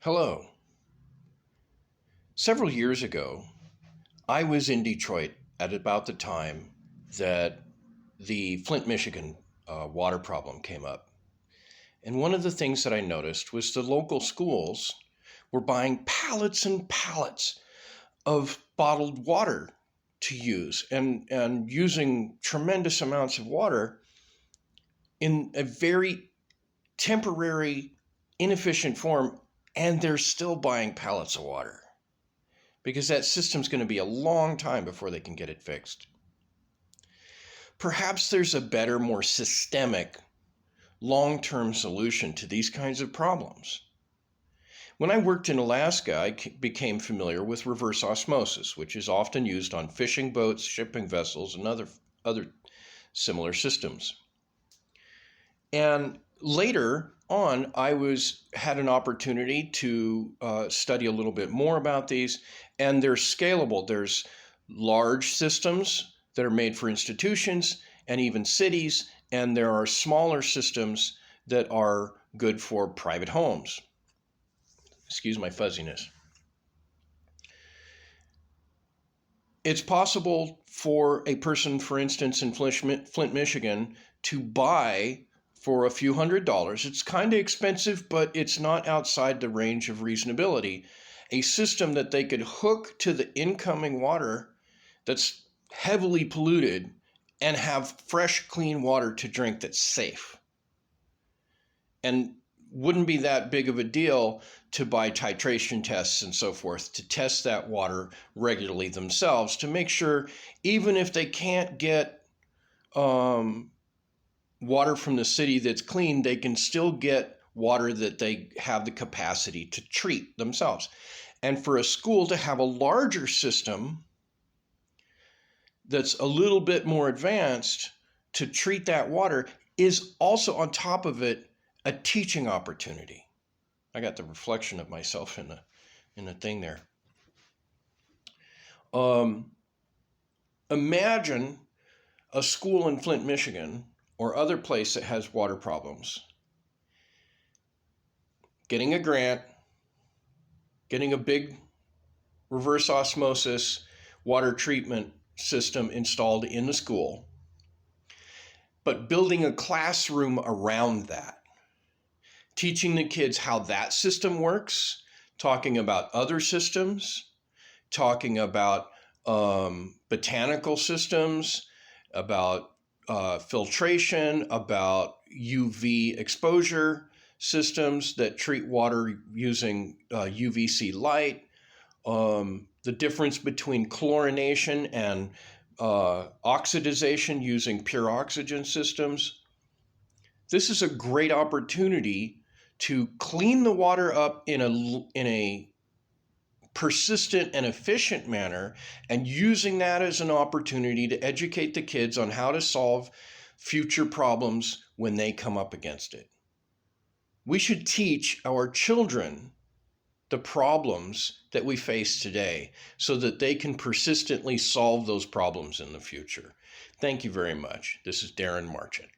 Hello. Several years ago, I was in Detroit at about the time that the Flint, Michigan water problem came up. And one of the things that I noticed was the local schools were buying pallets and pallets of bottled water to use and using tremendous amounts of water in a very temporary, inefficient form. And they're still buying pallets of water, because that system's going to be a long time before they can get it fixed. Perhaps there's a better, more systemic, long-term solution to these kinds of problems. When I worked in Alaska, I became familiar with reverse osmosis, which is often used on fishing boats, shipping vessels, and other similar systems. And later on, I had an opportunity to study a little bit more about these, and they're scalable. There's large systems that are made for institutions and even cities, and there are smaller systems that are good for private homes. Excuse my fuzziness. It's possible for a person, for instance, in Flint, Michigan, to buy for a few $100s. It's kind of expensive, but it's not outside the range of reasonability. A system that they could hook to the incoming water that's heavily polluted and have fresh, clean water to drink that's safe. And wouldn't be that big of a deal to buy titration tests and so forth to test that water regularly themselves to make sure, even if they can't get water from the city that's clean, they can still get water that they have the capacity to treat themselves. And for a school to have a larger system that's a little bit more advanced to treat that water is also, on top of it, a teaching opportunity. I got the reflection of myself in the thing there. Imagine a school in Flint, Michigan, or other place that has water problems, getting a grant, getting a big reverse osmosis water treatment system installed in the school, but building a classroom around that, teaching the kids how that system works, talking about other systems, talking about botanical systems, about filtration, about UV exposure systems that treat water using UVC light, the difference between chlorination and oxidization using pure oxygen systems. This is a great opportunity to clean the water up in a persistent and efficient manner, and using that as an opportunity to educate the kids on how to solve future problems when they come up against it. We should teach our children the problems that we face today so that they can persistently solve those problems in the future. Thank you very much. This is Darren Marchant.